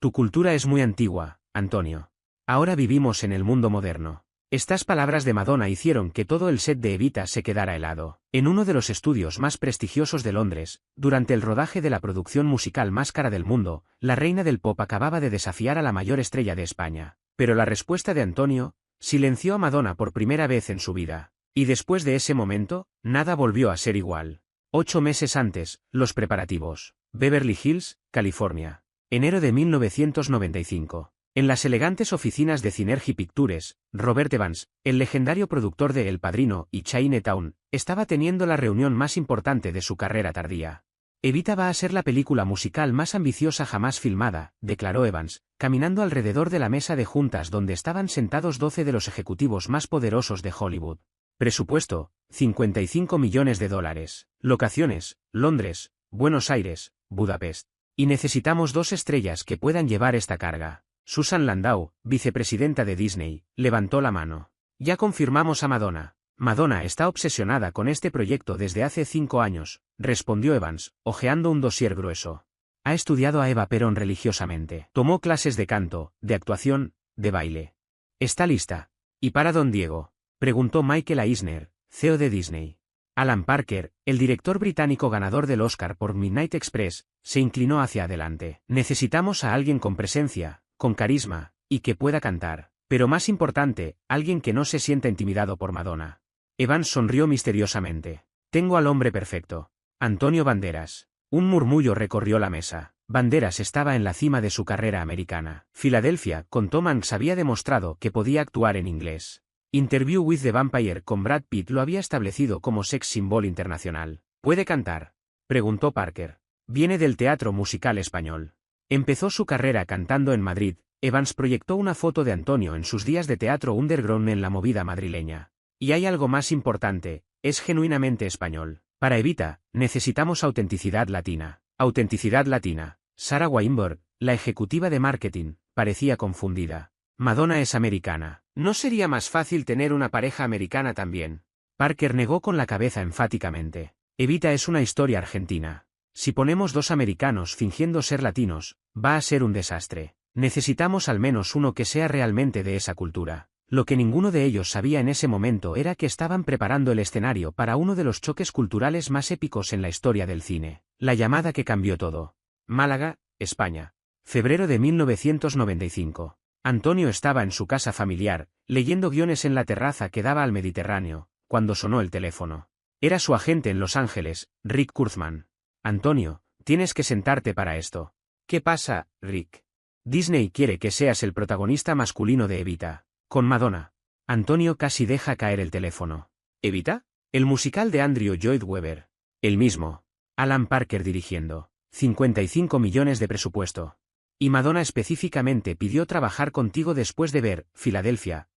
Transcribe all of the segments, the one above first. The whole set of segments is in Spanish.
Tu cultura es muy antigua, Antonio. Ahora vivimos en el mundo moderno. Estas palabras de Madonna hicieron que todo el set de Evita se quedara helado. En uno de los estudios más prestigiosos de Londres, durante el rodaje de la producción musical más cara del mundo, la reina del pop acababa de desafiar a la mayor estrella de España. Pero la respuesta de Antonio silenció a Madonna por primera vez en su vida. Y después de ese momento, nada volvió a ser igual. 8 meses antes, los preparativos. Beverly Hills, California. Enero de 1995. En las elegantes oficinas de Synergy Pictures, Robert Evans, el legendario productor de El Padrino y Chinatown, estaba teniendo la reunión más importante de su carrera tardía. Evita va a ser la película musical más ambiciosa jamás filmada, declaró Evans, caminando alrededor de la mesa de juntas donde estaban sentados 12 de los ejecutivos más poderosos de Hollywood. Presupuesto, $55 millones. Locaciones, Londres, Buenos Aires, Budapest. Y necesitamos 2 estrellas que puedan llevar esta carga. Susan Landau, vicepresidenta de Disney, levantó la mano. Ya confirmamos a Madonna. Madonna está obsesionada con este proyecto desde hace 5 años, respondió Evans, hojeando un dossier grueso. Ha estudiado a Eva Perón religiosamente. Tomó clases de canto, de actuación, de baile. ¿Está lista? ¿Y para don Diego?, preguntó Michael Eisner, CEO de Disney. Alan Parker, el director británico ganador del Oscar por Midnight Express, se inclinó hacia adelante. Necesitamos a alguien con presencia, con carisma, y que pueda cantar. Pero más importante, alguien que no se sienta intimidado por Madonna. Evans sonrió misteriosamente. Tengo al hombre perfecto. Antonio Banderas. Un murmullo recorrió la mesa. Banderas estaba en la cima de su carrera americana. Filadelfia, con Tom Hanks había demostrado que podía actuar en inglés. Interview with the Vampire con Brad Pitt lo había establecido como sex symbol internacional. ¿Puede cantar?, preguntó Parker. Viene del teatro musical español. Empezó su carrera cantando en Madrid. Evans proyectó una foto de Antonio en sus días de teatro underground en la movida madrileña. Y hay algo más importante, es genuinamente español. Para Evita, necesitamos autenticidad latina. Autenticidad latina. Sarah Weinberg, la ejecutiva de marketing, parecía confundida. Madonna es americana. ¿No sería más fácil tener una pareja americana también? Parker negó con la cabeza enfáticamente. Evita es una historia argentina. Si ponemos 2 americanos fingiendo ser latinos, va a ser un desastre. Necesitamos al menos uno que sea realmente de esa cultura. Lo que ninguno de ellos sabía en ese momento era que estaban preparando el escenario para uno de los choques culturales más épicos en la historia del cine. La llamada que cambió todo. Málaga, España. Febrero de 1995. Antonio estaba en su casa familiar, leyendo guiones en la terraza que daba al Mediterráneo, cuando sonó el teléfono. Era su agente en Los Ángeles, Rick Kurtzman. Antonio, tienes que sentarte para esto. ¿Qué pasa, Rick? Disney quiere que seas el protagonista masculino de Evita, con Madonna. Antonio casi deja caer el teléfono. ¿Evita? El musical de Andrew Lloyd Webber. El mismo. Alan Parker dirigiendo. 55 millones de presupuesto. Y Madonna específicamente pidió trabajar contigo después de ver Filadelfia.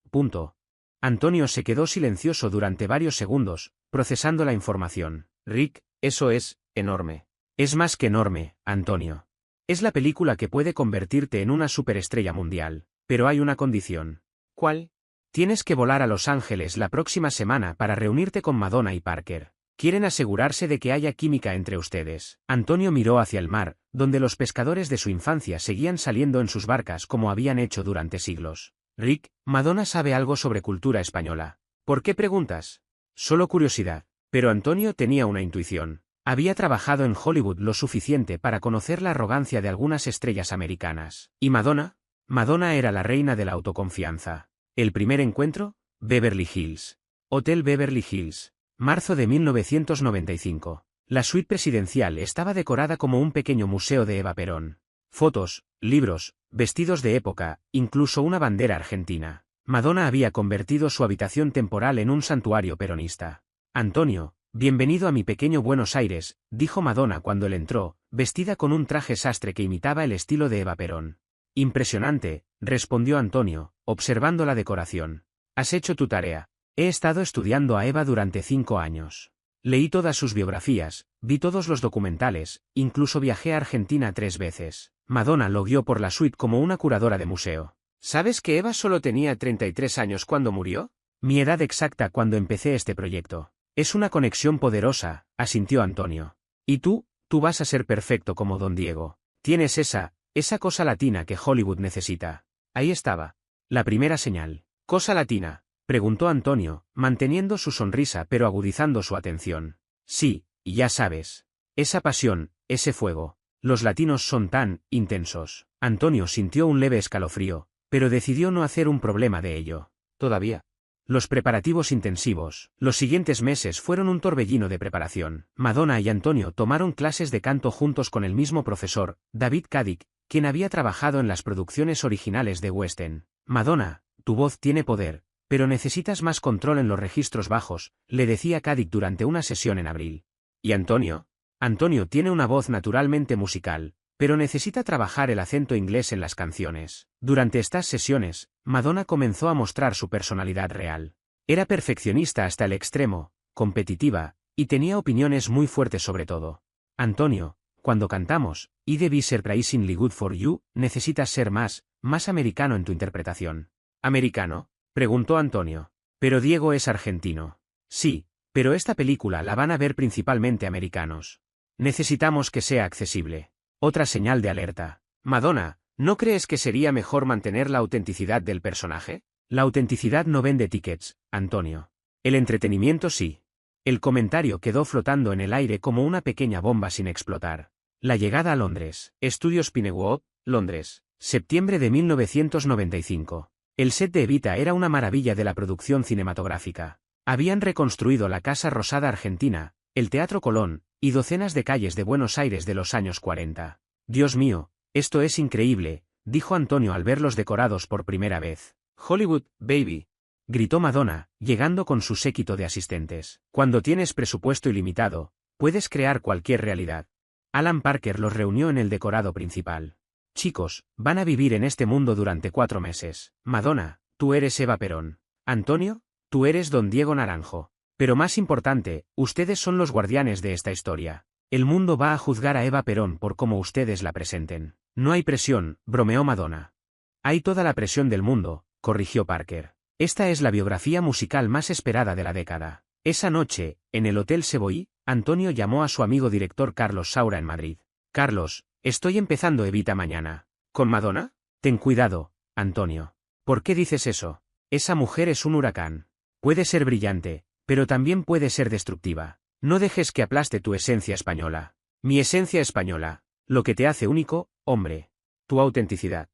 Antonio se quedó silencioso durante varios segundos, procesando la información. Rick, eso es enorme. Es más que enorme, Antonio. Es la película que puede convertirte en una superestrella mundial. Pero hay una condición. ¿Cuál? Tienes que volar a Los Ángeles la próxima semana para reunirte con Madonna y Parker. Quieren asegurarse de que haya química entre ustedes. Antonio miró hacia el mar, donde los pescadores de su infancia seguían saliendo en sus barcas como habían hecho durante siglos. Rick, Madonna sabe algo sobre cultura española. ¿Por qué preguntas? Solo curiosidad. Pero Antonio tenía una intuición. Había trabajado en Hollywood lo suficiente para conocer la arrogancia de algunas estrellas americanas. ¿Y Madonna? Madonna era la reina de la autoconfianza. ¿El primer encuentro? Beverly Hills. Hotel Beverly Hills. Marzo de 1995. La suite presidencial estaba decorada como un pequeño museo de Eva Perón. Fotos, libros, vestidos de época, incluso una bandera argentina. Madonna había convertido su habitación temporal en un santuario peronista. Antonio, bienvenido a mi pequeño Buenos Aires, dijo Madonna cuando él entró, vestida con un traje sastre que imitaba el estilo de Eva Perón. Impresionante, respondió Antonio, observando la decoración. ¿Has hecho tu tarea? He estado estudiando a Eva durante 5 años. Leí todas sus biografías, vi todos los documentales, incluso viajé a Argentina 3 veces. Madonna lo guió por la suite como una curadora de museo. ¿Sabes que Eva solo tenía 33 años cuando murió? Mi edad exacta cuando empecé este proyecto. Es una conexión poderosa, asintió Antonio. ¿Y tú vas a ser perfecto como don Diego. Tienes esa Esa cosa latina que Hollywood necesita. Ahí estaba. La primera señal. ¿Cosa latina?, preguntó Antonio, manteniendo su sonrisa pero agudizando su atención. Sí, y ya sabes. Esa pasión, ese fuego. Los latinos son tan intensos. Antonio sintió un leve escalofrío, pero decidió no hacer un problema de ello. Todavía. Los preparativos intensivos. Los siguientes meses fueron un torbellino de preparación. Madonna y Antonio tomaron clases de canto juntos con el mismo profesor, David Caddick, quien había trabajado en las producciones originales de West End. Madonna, tu voz tiene poder, pero necesitas más control en los registros bajos, le decía Caddick durante una sesión en abril. ¿Y Antonio? Antonio tiene una voz naturalmente musical, pero necesita trabajar el acento inglés en las canciones. Durante estas sesiones, Madonna comenzó a mostrar su personalidad real. Era perfeccionista hasta el extremo, competitiva, y tenía opiniones muy fuertes sobre todo. Antonio, cuando cantamos, y debí ser surprisingly good for you, necesitas ser más americano en tu interpretación. ¿Americano?, preguntó Antonio. Pero Diego es argentino. Sí, pero esta película la van a ver principalmente americanos. Necesitamos que sea accesible. Otra señal de alerta. Madonna, ¿no crees que sería mejor mantener la autenticidad del personaje? La autenticidad no vende tickets, Antonio. El entretenimiento sí. El comentario quedó flotando en el aire como una pequeña bomba sin explotar. La llegada a Londres. Estudios Pinewood, Londres. Septiembre de 1995. El set de Evita era una maravilla de la producción cinematográfica. Habían reconstruido la Casa Rosada argentina, el Teatro Colón, y docenas de calles de Buenos Aires de los años 40. Dios mío, esto es increíble, dijo Antonio al verlos decorados por primera vez. Hollywood, baby, gritó Madonna, llegando con su séquito de asistentes. Cuando tienes presupuesto ilimitado, puedes crear cualquier realidad. Alan Parker los reunió en el decorado principal. Chicos, van a vivir en este mundo durante 4 meses. Madonna, tú eres Eva Perón. Antonio, tú eres Don Diego Naranjo. Pero más importante, ustedes son los guardianes de esta historia. El mundo va a juzgar a Eva Perón por cómo ustedes la presenten. No hay presión, bromeó Madonna. Hay toda la presión del mundo, corrigió Parker. Esta es la biografía musical más esperada de la década. Esa noche, en el Hotel Savoy, Antonio llamó a su amigo director Carlos Saura en Madrid. Carlos, estoy empezando Evita mañana. ¿Con Madonna? Ten cuidado, Antonio. ¿Por qué dices eso? Esa mujer es un huracán. Puede ser brillante, pero también puede ser destructiva. No dejes que aplaste tu esencia española. Mi esencia española. Lo que te hace único, hombre. Tu autenticidad.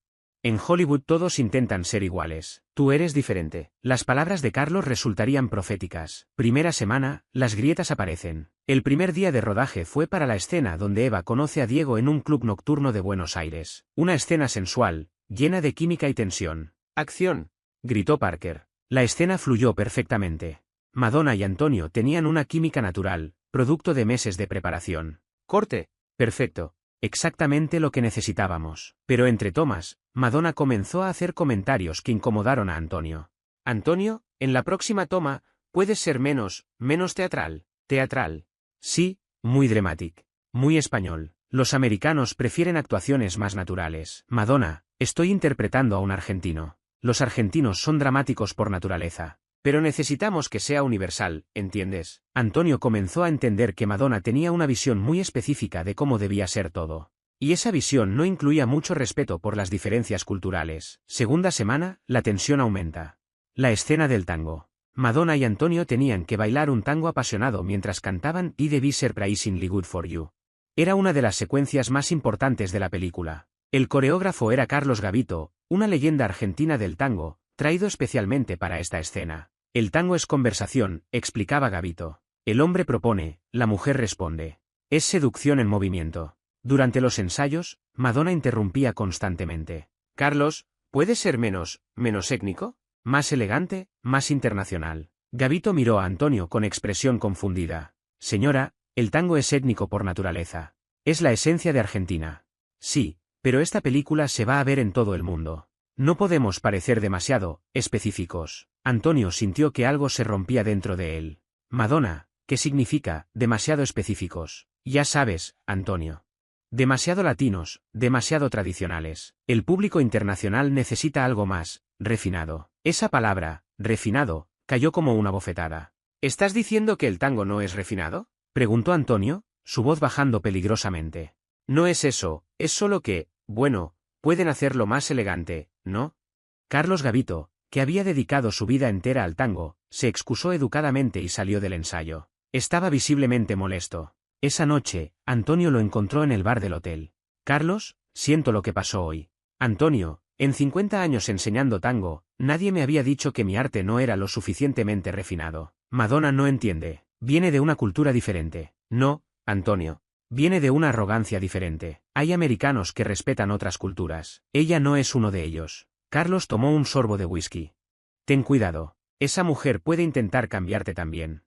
En Hollywood todos intentan ser iguales. Tú eres diferente. Las palabras de Carlos resultarían proféticas. Primera semana, las grietas aparecen. El primer día de rodaje fue para la escena donde Eva conoce a Diego en un club nocturno de Buenos Aires. Una escena sensual, llena de química y tensión. ¡Acción!, gritó Parker. La escena fluyó perfectamente. Madonna y Antonio tenían una química natural, producto de meses de preparación. Corte. Perfecto. Exactamente lo que necesitábamos. Pero entre tomas, Madonna comenzó a hacer comentarios que incomodaron a Antonio. Antonio, en la próxima toma, puedes ser menos teatral. Teatral. Sí, muy dramatic. Muy español. Los americanos prefieren actuaciones más naturales. Madonna, estoy interpretando a un argentino. Los argentinos son dramáticos por naturaleza. Pero necesitamos que sea universal, ¿entiendes? Antonio comenzó a entender que Madonna tenía una visión muy específica de cómo debía ser todo. Y esa visión no incluía mucho respeto por las diferencias culturales. Segunda semana, la tensión aumenta. La escena del tango. Madonna y Antonio tenían que bailar un tango apasionado mientras cantaban I Debí Ser Surprisingly Good for You. Era una de las secuencias más importantes de la película. El coreógrafo era Carlos Gavito, una leyenda argentina del tango, traído especialmente para esta escena. El tango es conversación, explicaba Gavito. El hombre propone, la mujer responde. Es seducción en movimiento. Durante los ensayos, Madonna interrumpía constantemente. Carlos, ¿puede ser menos étnico? ¿Más elegante, más internacional? Gavito miró a Antonio con expresión confundida. Señora, el tango es étnico por naturaleza. Es la esencia de Argentina. Sí, pero esta película se va a ver en todo el mundo. No podemos parecer demasiado específicos. Antonio sintió que algo se rompía dentro de él. Madonna, ¿qué significa demasiado específicos? Ya sabes, Antonio. Demasiado latinos, demasiado tradicionales. El público internacional necesita algo más refinado. Esa palabra, refinado, cayó como una bofetada. ¿Estás diciendo que el tango no es refinado?, preguntó Antonio, su voz bajando peligrosamente. No es eso, es solo que, Bueno, pueden hacerlo más elegante, ¿no? Carlos Gavito, que había dedicado su vida entera al tango, se excusó educadamente y salió del ensayo. Estaba visiblemente molesto. Esa noche, Antonio lo encontró en el bar del hotel. Carlos, siento lo que pasó hoy. Antonio, en 50 años enseñando tango, nadie me había dicho que mi arte no era lo suficientemente refinado. Madonna no entiende. Viene de una cultura diferente. No, Antonio. Viene de una arrogancia diferente. Hay americanos que respetan otras culturas. Ella no es uno de ellos. Carlos tomó un sorbo de whisky. Ten cuidado. Esa mujer puede intentar cambiarte también.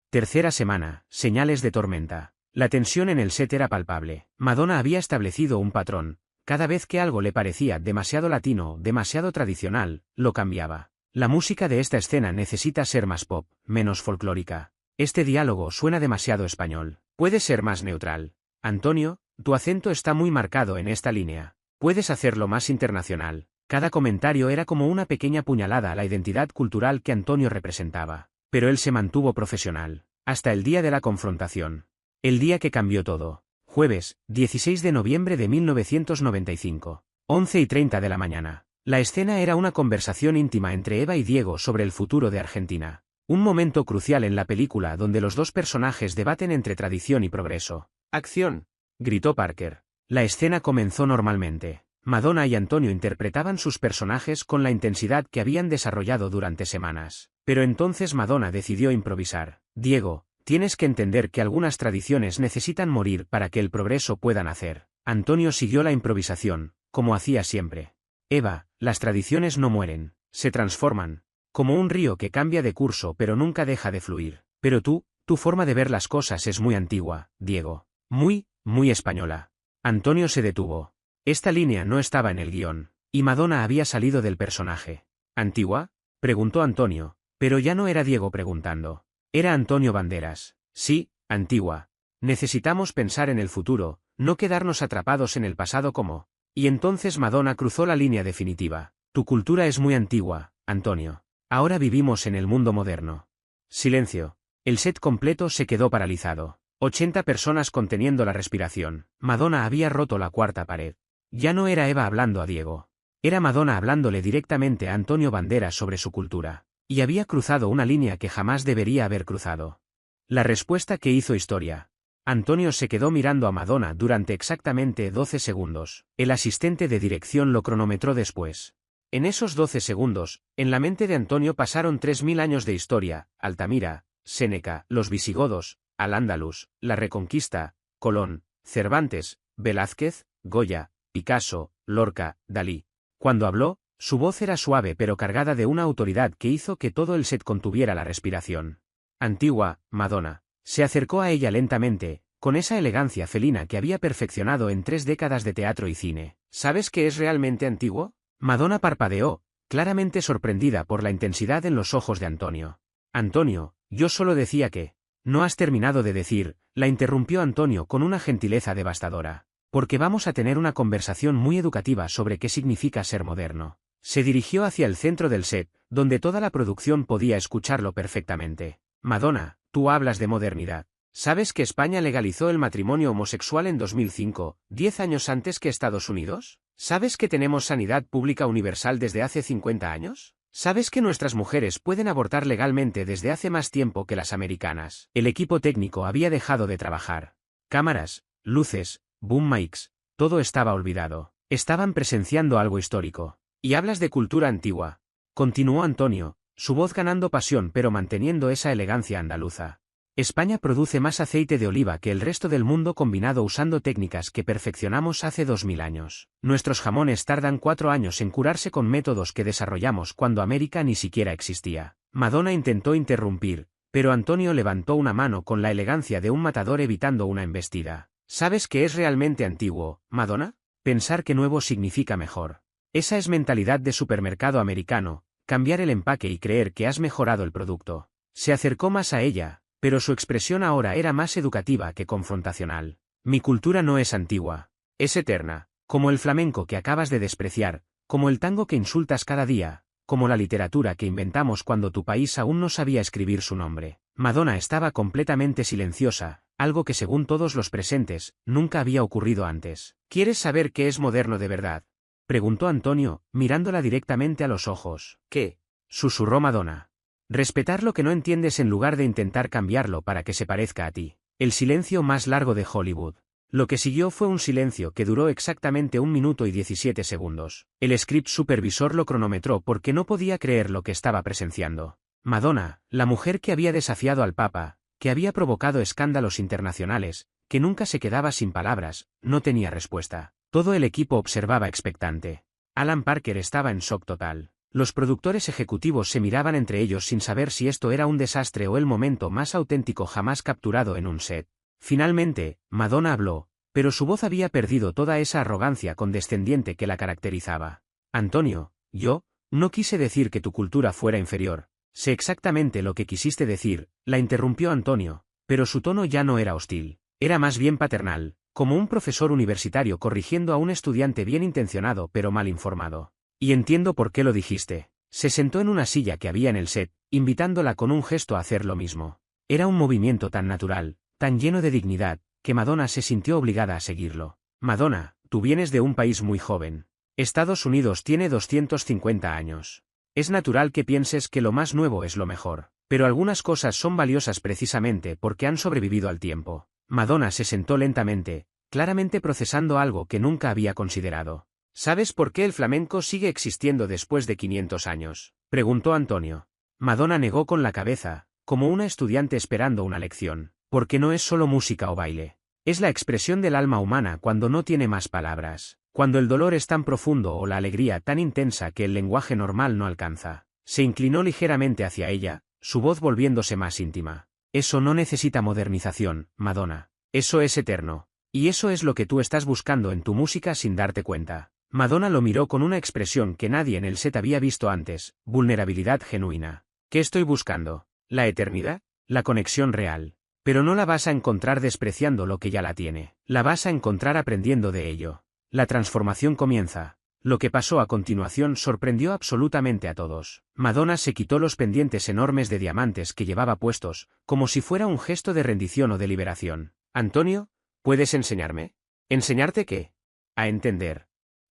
Tercera semana, señales de tormenta. La tensión en el set era palpable. Madonna había establecido un patrón. Cada vez que algo le parecía demasiado latino, demasiado tradicional, lo cambiaba. La música de esta escena necesita ser más pop, menos folclórica. Este diálogo suena demasiado español. Puede ser más neutral. Antonio, tu acento está muy marcado en esta línea. Puedes hacerlo más internacional. Cada comentario era como una pequeña puñalada a la identidad cultural que Antonio representaba. Pero él se mantuvo profesional. Hasta el día de la confrontación. El día que cambió todo. Jueves, 16 de noviembre de 1995. 11:30 de la mañana. La escena era una conversación íntima entre Eva y Diego sobre el futuro de Argentina. Un momento crucial en la película donde los dos personajes debaten entre tradición y progreso. ¡Acción!, gritó Parker. La escena comenzó normalmente. Madonna y Antonio interpretaban sus personajes con la intensidad que habían desarrollado durante semanas. Pero entonces Madonna decidió improvisar. Diego, tienes que entender que algunas tradiciones necesitan morir para que el progreso pueda nacer. Antonio siguió la improvisación, como hacía siempre. Eva, las tradiciones no mueren, se transforman. Como un río que cambia de curso pero nunca deja de fluir. Pero tu forma de ver las cosas es muy antigua, Diego. Muy española. Antonio se detuvo. Esta línea no estaba en el guión, y Madonna había salido del personaje. ¿Antigua?, preguntó Antonio, pero ya no era Diego preguntando. Era Antonio Banderas. Sí, antigua. Necesitamos pensar en el futuro, no quedarnos atrapados en el pasado como... Y entonces Madonna cruzó la línea definitiva. Tu cultura es muy antigua, Antonio. Ahora vivimos en el mundo moderno. Silencio. El set completo se quedó paralizado. 80 personas conteniendo la respiración. Madonna había roto la cuarta pared. Ya no era Eva hablando a Diego. Era Madonna hablándole directamente a Antonio Banderas sobre su cultura. Y había cruzado una línea que jamás debería haber cruzado. La respuesta que hizo historia. Antonio se quedó mirando a Madonna durante exactamente 12 segundos. El asistente de dirección lo cronometró después. En esos 12 segundos, en la mente de Antonio pasaron 3000 años de historia: Altamira, Séneca, los visigodos, Al-Ándalus, la Reconquista, Colón, Cervantes, Velázquez, Goya, Picasso, Lorca, Dalí. Cuando habló, su voz era suave pero cargada de una autoridad que hizo que todo el set contuviera la respiración. Antigua, Madonna. Se acercó a ella lentamente, con esa elegancia felina que había perfeccionado en 3 décadas de teatro y cine. ¿Sabes qué es realmente antiguo? Madonna parpadeó, claramente sorprendida por la intensidad en los ojos de Antonio. Antonio, yo solo decía que... No has terminado de decir, la interrumpió Antonio con una gentileza devastadora. Porque vamos a tener una conversación muy educativa sobre qué significa ser moderno. Se dirigió hacia el centro del set, donde toda la producción podía escucharlo perfectamente. Madonna, tú hablas de modernidad. ¿Sabes que España legalizó el matrimonio homosexual en 2005, 10 años antes que Estados Unidos? ¿Sabes que tenemos sanidad pública universal desde hace 50 años? ¿Sabes que nuestras mujeres pueden abortar legalmente desde hace más tiempo que las americanas? El equipo técnico había dejado de trabajar. Cámaras, luces, boom mics, todo estaba olvidado. Estaban presenciando algo histórico. Y hablas de cultura antigua. Continuó Antonio, su voz ganando pasión pero manteniendo esa elegancia andaluza. España produce más aceite de oliva que el resto del mundo combinado usando técnicas que perfeccionamos hace 2000 años. Nuestros jamones tardan 4 años en curarse con métodos que desarrollamos cuando América ni siquiera existía. Madonna intentó interrumpir, pero Antonio levantó una mano con la elegancia de un matador evitando una embestida. ¿Sabes qué es realmente antiguo, Madonna? Pensar que nuevo significa mejor. Esa es mentalidad de supermercado americano, cambiar el empaque y creer que has mejorado el producto. Se acercó más a ella, pero su expresión ahora era más educativa que confrontacional. Mi cultura no es antigua. Es eterna, como el flamenco que acabas de despreciar, como el tango que insultas cada día, como la literatura que inventamos cuando tu país aún no sabía escribir su nombre. Madonna estaba completamente silenciosa, algo que según todos los presentes, nunca había ocurrido antes. ¿Quieres saber qué es moderno de verdad? Preguntó Antonio, mirándola directamente a los ojos. ¿Qué? Susurró Madonna. Respetar lo que no entiendes en lugar de intentar cambiarlo para que se parezca a ti. El silencio más largo de Hollywood. Lo que siguió fue un silencio que duró exactamente 1 minuto y 17 segundos. El script supervisor lo cronometró porque no podía creer lo que estaba presenciando. Madonna, la mujer que había desafiado al Papa, que había provocado escándalos internacionales, que nunca se quedaba sin palabras, no tenía respuesta. Todo el equipo observaba expectante. Alan Parker estaba en shock total. Los productores ejecutivos se miraban entre ellos sin saber si esto era un desastre o el momento más auténtico jamás capturado en un set. Finalmente, Madonna habló, pero su voz había perdido toda esa arrogancia condescendiente que la caracterizaba. Antonio, yo, no quise decir que tu cultura fuera inferior. Sé exactamente lo que quisiste decir, la interrumpió Antonio, pero su tono ya no era hostil. Era más bien paternal, como un profesor universitario corrigiendo a un estudiante bien intencionado pero mal informado. Y entiendo por qué lo dijiste. Se sentó en una silla que había en el set, invitándola con un gesto a hacer lo mismo. Era un movimiento tan natural, tan lleno de dignidad, que Madonna se sintió obligada a seguirlo. Madonna, tú vienes de un país muy joven. Estados Unidos tiene 250 años. Es natural que pienses que lo más nuevo es lo mejor, pero algunas cosas son valiosas precisamente porque han sobrevivido al tiempo. Madonna se sentó lentamente, claramente procesando algo que nunca había considerado. ¿Sabes por qué el flamenco sigue existiendo después de 500 años? Preguntó Antonio. Madonna negó con la cabeza, como una estudiante esperando una lección. Porque no es solo música o baile. Es la expresión del alma humana cuando no tiene más palabras, cuando el dolor es tan profundo o la alegría tan intensa que el lenguaje normal no alcanza. Se inclinó ligeramente hacia ella, su voz volviéndose más íntima. Eso no necesita modernización, Madonna. Eso es eterno. Y eso es lo que tú estás buscando en tu música sin darte cuenta. Madonna lo miró con una expresión que nadie en el set había visto antes, vulnerabilidad genuina. ¿Qué estoy buscando? ¿La eternidad? ¿La conexión real? Pero no la vas a encontrar despreciando lo que ya la tiene. La vas a encontrar aprendiendo de ello. La transformación comienza. Lo que pasó a continuación sorprendió absolutamente a todos. Madonna se quitó los pendientes enormes de diamantes que llevaba puestos, como si fuera un gesto de rendición o de liberación. Antonio, ¿puedes enseñarme? ¿Enseñarte qué? A entender.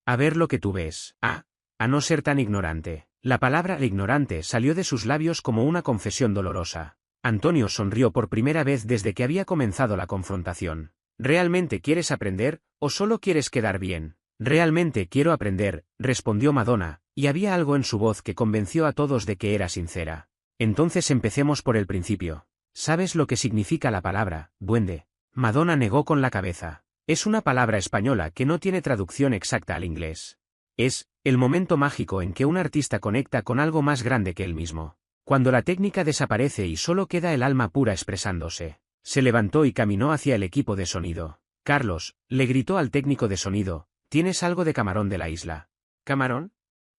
A ver lo que tú ves. A no ser tan ignorante. La palabra ignorante salió de sus labios como una confesión dolorosa. Antonio sonrió por primera vez desde que había comenzado la confrontación. ¿Realmente quieres aprender, o solo quieres quedar bien? Realmente quiero aprender, respondió Madonna, y había algo en su voz que convenció a todos de que era sincera. Entonces empecemos por el principio. ¿Sabes lo que significa la palabra duende? Madonna negó con la cabeza. Es una palabra española que no tiene traducción exacta al inglés. Es el momento mágico en que un artista conecta con algo más grande que él mismo. Cuando la técnica desaparece y solo queda el alma pura expresándose. Se levantó y caminó hacia el equipo de sonido. Carlos, le gritó al técnico de sonido, ¿tienes algo de camarón de la isla? ¿Camarón?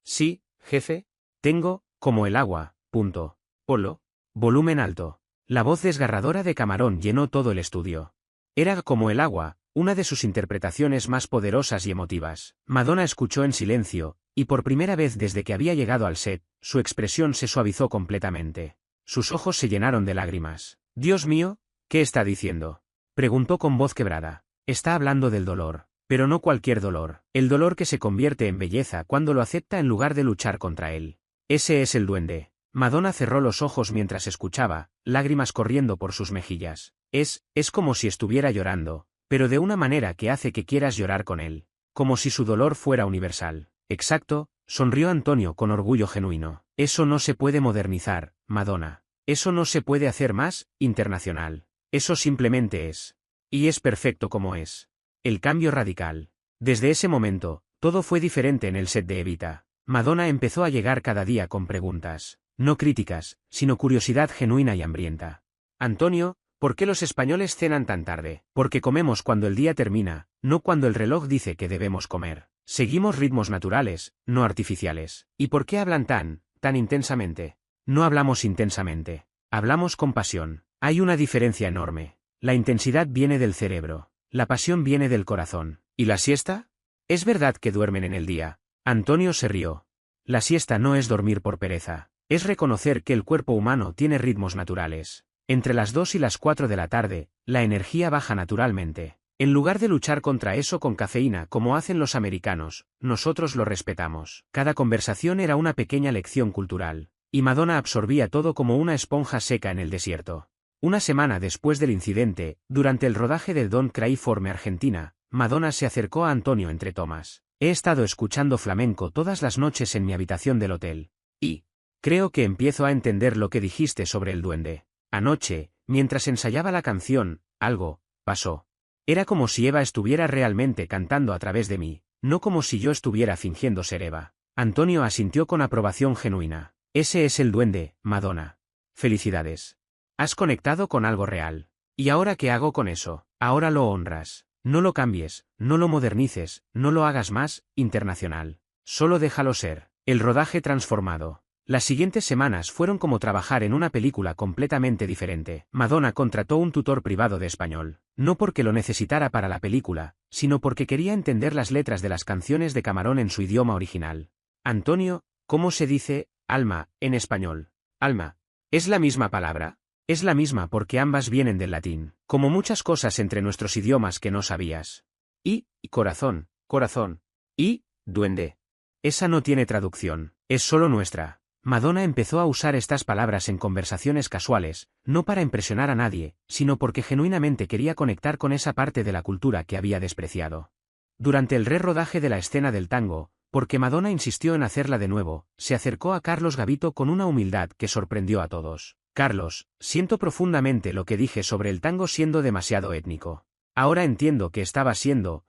Sí, jefe. Tengo, como el agua, punto. Polo. Volumen alto. La voz desgarradora de Camarón llenó todo el estudio. Era como el agua, una de sus interpretaciones más poderosas y emotivas. Madonna escuchó en silencio, y por primera vez desde que había llegado al set, su expresión se suavizó completamente. Sus ojos se llenaron de lágrimas. Dios mío, ¿qué está diciendo? Preguntó con voz quebrada. Está hablando del dolor, pero no cualquier dolor. El dolor que se convierte en belleza cuando lo acepta en lugar de luchar contra él. Ese es el duende. Madonna cerró los ojos mientras escuchaba, lágrimas corriendo por sus mejillas. Es como si estuviera llorando, pero de una manera que hace que quieras llorar con él. Como si su dolor fuera universal. Exacto, sonrió Antonio con orgullo genuino. Eso no se puede modernizar, Madonna. Eso no se puede hacer más internacional. Eso simplemente es. Y es perfecto como es. El cambio radical. Desde ese momento, todo fue diferente en el set de Evita. Madonna empezó a llegar cada día con preguntas, no críticas, sino curiosidad genuina y hambrienta. Antonio, ¿por qué los españoles cenan tan tarde? Porque comemos cuando el día termina, no cuando el reloj dice que debemos comer. Seguimos ritmos naturales, no artificiales. ¿Y por qué hablan tan intensamente? No hablamos intensamente. Hablamos con pasión. Hay una diferencia enorme. La intensidad viene del cerebro. La pasión viene del corazón. ¿Y la siesta? ¿Es verdad que duermen en el día? Antonio se rió. La siesta no es dormir por pereza. Es reconocer que el cuerpo humano tiene ritmos naturales. Entre las 2 y las 4 de la tarde, la energía baja naturalmente. En lugar de luchar contra eso con cafeína como hacen los americanos, nosotros lo respetamos. Cada conversación era una pequeña lección cultural, y Madonna absorbía todo como una esponja seca en el desierto. Una semana después del incidente, durante el rodaje de Don't Cry for Me Argentina, Madonna se acercó a Antonio entre tomas. He estado escuchando flamenco todas las noches en mi habitación del hotel. Y creo que empiezo a entender lo que dijiste sobre el duende. Anoche, mientras ensayaba la canción, algo pasó. Era como si Eva estuviera realmente cantando a través de mí, no como si yo estuviera fingiendo ser Eva. Antonio asintió con aprobación genuina. Ese es el duende, Madonna. Felicidades. Has conectado con algo real. ¿Y ahora qué hago con eso? Ahora lo honras. No lo cambies, no lo modernices, no lo hagas más internacional. Solo déjalo ser. El rodaje transformado. Las siguientes semanas fueron como trabajar en una película completamente diferente. Madonna contrató un tutor privado de español, no porque lo necesitara para la película, sino porque quería entender las letras de las canciones de Camarón en su idioma original. Antonio, ¿cómo se dice alma en español? Alma. ¿Es la misma palabra? Es la misma porque ambas vienen del latín, como muchas cosas entre nuestros idiomas que no sabías. Y corazón, corazón. Y duende. Esa no tiene traducción, es solo nuestra. Madonna empezó a usar estas palabras en conversaciones casuales, no para impresionar a nadie, sino porque genuinamente quería conectar con esa parte de la cultura que había despreciado. Durante el re-rodaje de la escena del tango, porque Madonna insistió en hacerla de nuevo, se acercó a Carlos Gavito con una humildad que sorprendió a todos. Carlos, siento profundamente lo que dije sobre el tango siendo demasiado étnico. Ahora entiendo que estaba siendo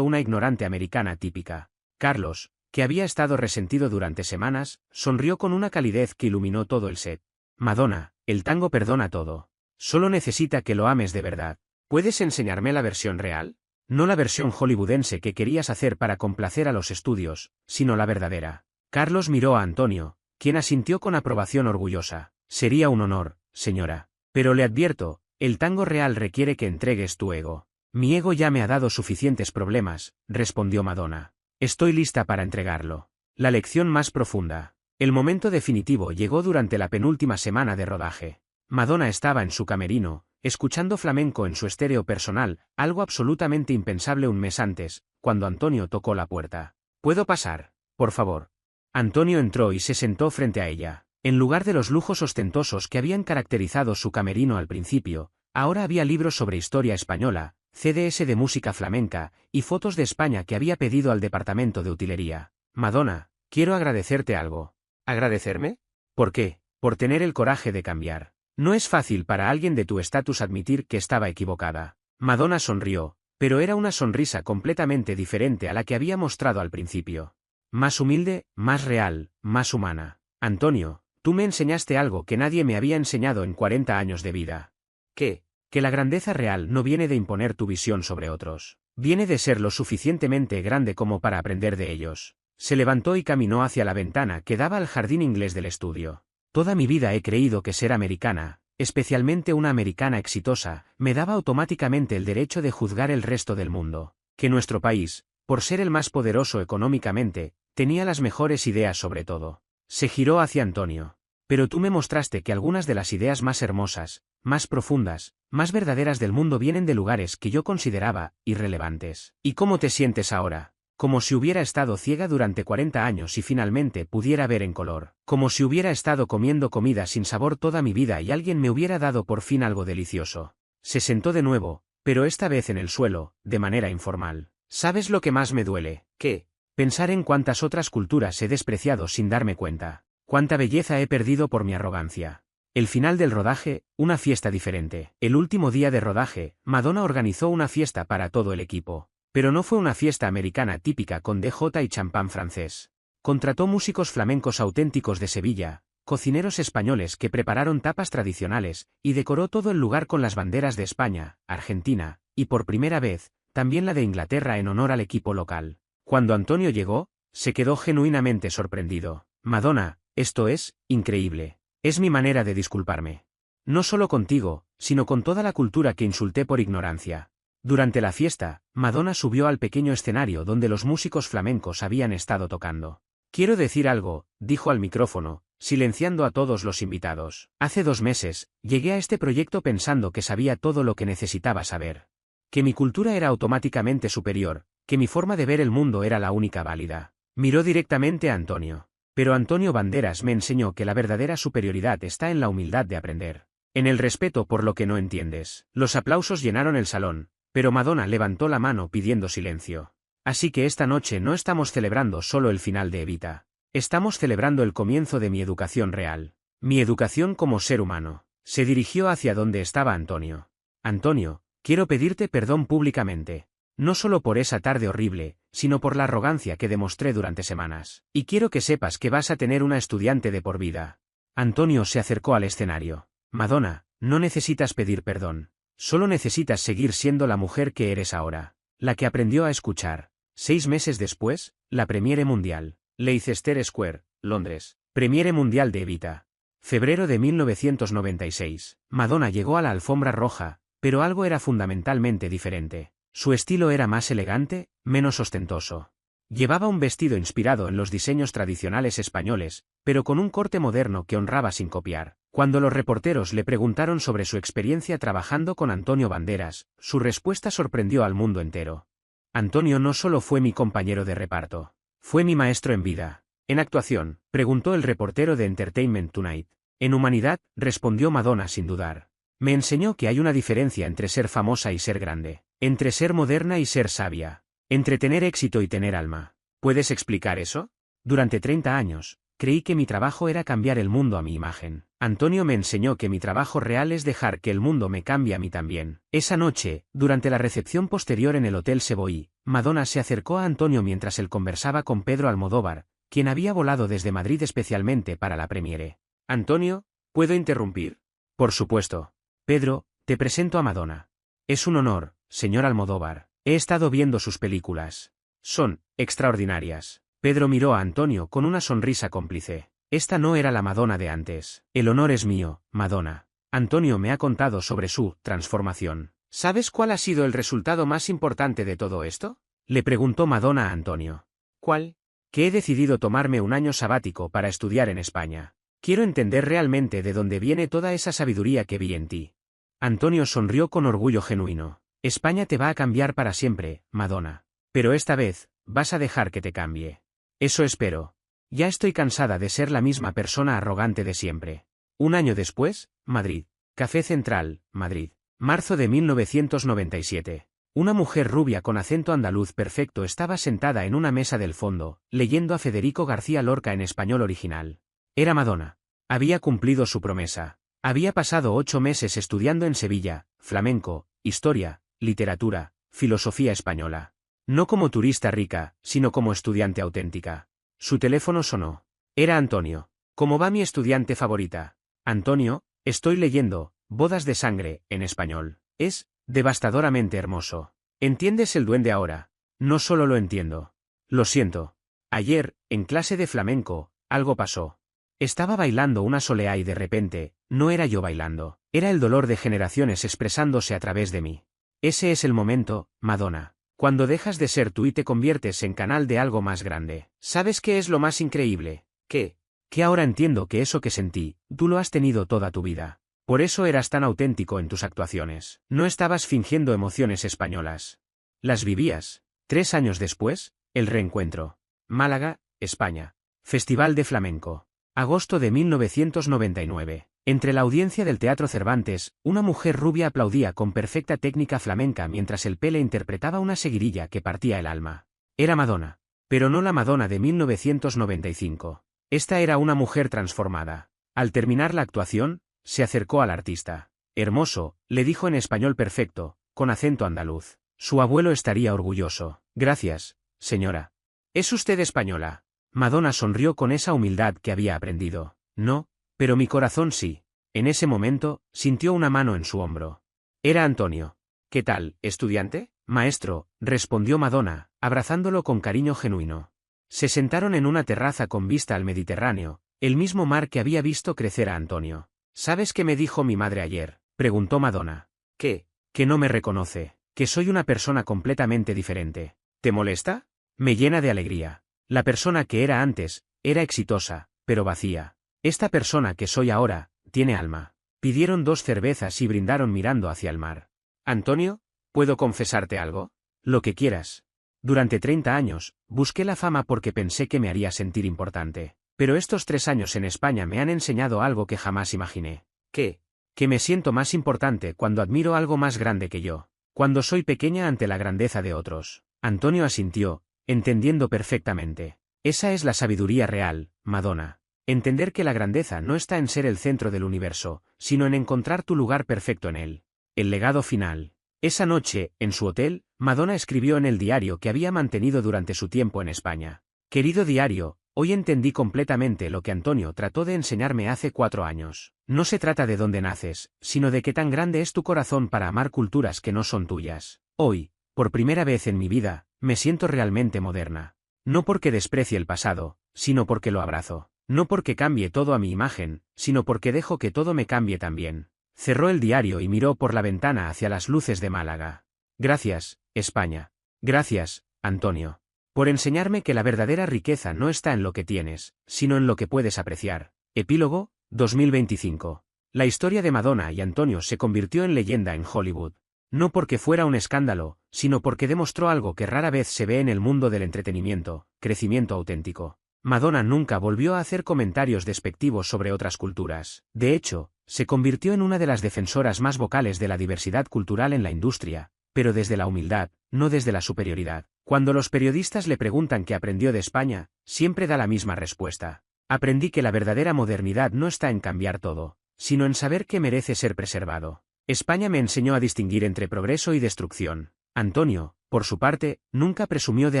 una ignorante americana típica. Carlos, que había estado resentido durante semanas, sonrió con una calidez que iluminó todo el set. Madonna, el tango perdona todo. Solo necesita que lo ames de verdad. ¿Puedes enseñarme la versión real? No la versión hollywoodense que querías hacer para complacer a los estudios, sino la verdadera. Carlos miró a Antonio, quien asintió con aprobación orgullosa. Sería un honor, señora. Pero le advierto, el tango real requiere que entregues tu ego. Mi ego ya me ha dado suficientes problemas, respondió Madonna. Estoy lista para entregarlo. La lección más profunda. El momento definitivo llegó durante la penúltima semana de rodaje. Madonna estaba en su camerino, escuchando flamenco en su estéreo personal, algo absolutamente impensable un mes antes, cuando Antonio tocó la puerta. ¿Puedo pasar, por favor? Antonio entró y se sentó frente a ella. En lugar de los lujos ostentosos que habían caracterizado su camerino al principio, ahora había libros sobre historia española, CDs de música flamenca, y fotos de España que había pedido al departamento de utilería. Madonna, quiero agradecerte algo. ¿Agradecerme? ¿Por qué? Por tener el coraje de cambiar. No es fácil para alguien de tu estatus admitir que estaba equivocada. Madonna sonrió, pero era una sonrisa completamente diferente a la que había mostrado al principio. Más humilde, más real, más humana. Antonio, tú me enseñaste algo que nadie me había enseñado en 40 años de vida. ¿Qué? Que la grandeza real no viene de imponer tu visión sobre otros. Viene de ser lo suficientemente grande como para aprender de ellos. Se levantó y caminó hacia la ventana que daba al jardín inglés del estudio. Toda mi vida he creído que ser americana, especialmente una americana exitosa, me daba automáticamente el derecho de juzgar el resto del mundo. Que nuestro país, por ser el más poderoso económicamente, tenía las mejores ideas sobre todo. Se giró hacia Antonio. Pero tú me mostraste que algunas de las ideas más hermosas, más profundas, más verdaderas del mundo vienen de lugares que yo consideraba irrelevantes. ¿Y cómo te sientes ahora? Como si hubiera estado ciega durante 40 años y finalmente pudiera ver en color. Como si hubiera estado comiendo comida sin sabor toda mi vida y alguien me hubiera dado por fin algo delicioso. Se sentó de nuevo, pero esta vez en el suelo, de manera informal. ¿Sabes lo que más me duele? ¿Qué? Pensar en cuántas otras culturas he despreciado sin darme cuenta. Cuánta belleza he perdido por mi arrogancia. El final del rodaje, una fiesta diferente. El último día de rodaje, Madonna organizó una fiesta para todo el equipo. Pero no fue una fiesta americana típica con DJ y champán francés. Contrató músicos flamencos auténticos de Sevilla, cocineros españoles que prepararon tapas tradicionales, y decoró todo el lugar con las banderas de España, Argentina, y por primera vez, también la de Inglaterra en honor al equipo local. Cuando Antonio llegó, se quedó genuinamente sorprendido. Madonna, esto es increíble. Es mi manera de disculparme. No solo contigo, sino con toda la cultura que insulté por ignorancia. Durante la fiesta, Madonna subió al pequeño escenario donde los músicos flamencos habían estado tocando. Quiero decir algo, dijo al micrófono, silenciando a todos los invitados. Hace 2 meses, llegué a este proyecto pensando que sabía todo lo que necesitaba saber. Que mi cultura era automáticamente superior, que mi forma de ver el mundo era la única válida. Miró directamente a Antonio. Pero Antonio Banderas me enseñó que la verdadera superioridad está en la humildad de aprender. En el respeto por lo que no entiendes. Los aplausos llenaron el salón, pero Madonna levantó la mano pidiendo silencio. Así que esta noche no estamos celebrando solo el final de Evita. Estamos celebrando el comienzo de mi educación real. Mi educación como ser humano. Se dirigió hacia donde estaba Antonio. Antonio, quiero pedirte perdón públicamente. No solo por esa tarde horrible, sino por la arrogancia que demostré durante semanas. Y quiero que sepas que vas a tener una estudiante de por vida. Antonio se acercó al escenario. Madonna, no necesitas pedir perdón. Solo necesitas seguir siendo la mujer que eres ahora. La que aprendió a escuchar. 6 meses después, la Premiere Mundial. Leicester Square, Londres. Premiere Mundial de Evita. Febrero de 1996. Madonna llegó a la alfombra roja, pero algo era fundamentalmente diferente. Su estilo era más elegante, menos ostentoso. Llevaba un vestido inspirado en los diseños tradicionales españoles, pero con un corte moderno que honraba sin copiar. Cuando los reporteros le preguntaron sobre su experiencia trabajando con Antonio Banderas, su respuesta sorprendió al mundo entero. Antonio no solo fue mi compañero de reparto. Fue mi maestro en vida. ¿En actuación?, preguntó el reportero de Entertainment Tonight. En humanidad, respondió Madonna sin dudar. Me enseñó que hay una diferencia entre ser famosa y ser grande. Entre ser moderna y ser sabia. Entre tener éxito y tener alma. ¿Puedes explicar eso? Durante 30 años, creí que mi trabajo era cambiar el mundo a mi imagen. Antonio me enseñó que mi trabajo real es dejar que el mundo me cambie a mí también. Esa noche, durante la recepción posterior en el Hotel Savoy, Madonna se acercó a Antonio mientras él conversaba con Pedro Almodóvar, quien había volado desde Madrid especialmente para la premiere. Antonio, ¿puedo interrumpir? Por supuesto. Pedro, te presento a Madonna. Es un honor, señor Almodóvar. He estado viendo sus películas. Son extraordinarias. Pedro miró a Antonio con una sonrisa cómplice. Esta no era la Madonna de antes. El honor es mío, Madonna. Antonio me ha contado sobre su transformación. ¿Sabes cuál ha sido el resultado más importante de todo esto? Le preguntó Madonna a Antonio. ¿Cuál? Que he decidido tomarme un año sabático para estudiar en España. Quiero entender realmente de dónde viene toda esa sabiduría que vi en ti. Antonio sonrió con orgullo genuino. España te va a cambiar para siempre, Madonna. Pero esta vez, vas a dejar que te cambie. Eso espero. Ya estoy cansada de ser la misma persona arrogante de siempre. Un año después, Madrid. Café Central, Madrid. Marzo de 1997. Una mujer rubia con acento andaluz perfecto estaba sentada en una mesa del fondo, leyendo a Federico García Lorca en español original. Era Madonna. Había cumplido su promesa. Había pasado 8 meses estudiando en Sevilla, flamenco, historia, literatura, filosofía española. No como turista rica, sino como estudiante auténtica. Su teléfono sonó. Era Antonio. ¿Cómo va mi estudiante favorita? Antonio, estoy leyendo Bodas de Sangre, en español. Es devastadoramente hermoso. ¿Entiendes el duende ahora? No solo lo entiendo. Lo siento. Ayer, en clase de flamenco, algo pasó. Estaba bailando una soleá y de repente, no era yo bailando. Era el dolor de generaciones expresándose a través de mí. Ese es el momento, Madonna. Cuando dejas de ser tú y te conviertes en canal de algo más grande. ¿Sabes qué es lo más increíble? ¿Qué? Que ahora entiendo que eso que sentí, tú lo has tenido toda tu vida. Por eso eras tan auténtico en tus actuaciones. No estabas fingiendo emociones españolas. Las vivías. 3 años después, el reencuentro. Málaga, España. Festival de Flamenco. Agosto de 1999. Entre la audiencia del Teatro Cervantes, una mujer rubia aplaudía con perfecta técnica flamenca mientras el Pele interpretaba una seguirilla que partía el alma. Era Madonna. Pero no la Madonna de 1995. Esta era una mujer transformada. Al terminar la actuación, se acercó al artista. Hermoso, le dijo en español perfecto, con acento andaluz. Su abuelo estaría orgulloso. Gracias, señora. ¿Es usted española? Madonna sonrió con esa humildad que había aprendido. No, pero mi corazón sí. En ese momento, sintió una mano en su hombro. Era Antonio. ¿Qué tal, estudiante? Maestro, respondió Madonna, abrazándolo con cariño genuino. Se sentaron en una terraza con vista al Mediterráneo, el mismo mar que había visto crecer a Antonio. ¿Sabes qué me dijo mi madre ayer? Preguntó Madonna. ¿Qué? Que no me reconoce, que soy una persona completamente diferente. ¿Te molesta? Me llena de alegría. La persona que era antes, era exitosa, pero vacía. Esta persona que soy ahora, tiene alma. Pidieron 2 cervezas y brindaron mirando hacia el mar. Antonio, ¿puedo confesarte algo? Lo que quieras. Durante 30 años, busqué la fama porque pensé que me haría sentir importante. Pero estos 3 años en España me han enseñado algo que jamás imaginé. ¿Qué? Que me siento más importante cuando admiro algo más grande que yo. Cuando soy pequeña ante la grandeza de otros. Antonio asintió, entendiendo perfectamente. Esa es la sabiduría real, Madonna. Entender que la grandeza no está en ser el centro del universo, sino en encontrar tu lugar perfecto en él. El legado final. Esa noche, en su hotel, Madonna escribió en el diario que había mantenido durante su tiempo en España. Querido diario, hoy entendí completamente lo que Antonio trató de enseñarme hace 4 años. No se trata de dónde naces, sino de qué tan grande es tu corazón para amar culturas que no son tuyas. Hoy, por primera vez en mi vida, me siento realmente moderna. No porque desprecie el pasado, sino porque lo abrazo. No porque cambie todo a mi imagen, sino porque dejo que todo me cambie también. Cerró el diario y miró por la ventana hacia las luces de Málaga. Gracias, España. Gracias, Antonio. Por enseñarme que la verdadera riqueza no está en lo que tienes, sino en lo que puedes apreciar. Epílogo, 2025. La historia de Madonna y Antonio se convirtió en leyenda en Hollywood. No porque fuera un escándalo, sino porque demostró algo que rara vez se ve en el mundo del entretenimiento, crecimiento auténtico. Madonna nunca volvió a hacer comentarios despectivos sobre otras culturas. De hecho, se convirtió en una de las defensoras más vocales de la diversidad cultural en la industria, pero desde la humildad, no desde la superioridad. Cuando los periodistas le preguntan qué aprendió de España, siempre da la misma respuesta. Aprendí que la verdadera modernidad no está en cambiar todo, sino en saber que merece ser preservado. España me enseñó a distinguir entre progreso y destrucción. Antonio, por su parte, nunca presumió de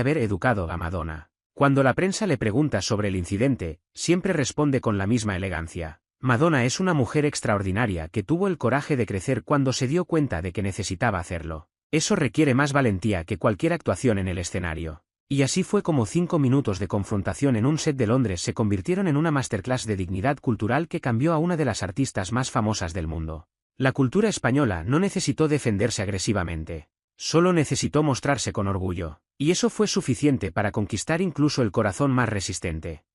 haber educado a Madonna. Cuando la prensa le pregunta sobre el incidente, siempre responde con la misma elegancia. Madonna es una mujer extraordinaria que tuvo el coraje de crecer cuando se dio cuenta de que necesitaba hacerlo. Eso requiere más valentía que cualquier actuación en el escenario. Y así fue como 5 minutos de confrontación en un set de Londres se convirtieron en una masterclass de dignidad cultural que cambió a una de las artistas más famosas del mundo. La cultura española no necesitó defenderse agresivamente. Solo necesitó mostrarse con orgullo. Y eso fue suficiente para conquistar incluso el corazón más resistente.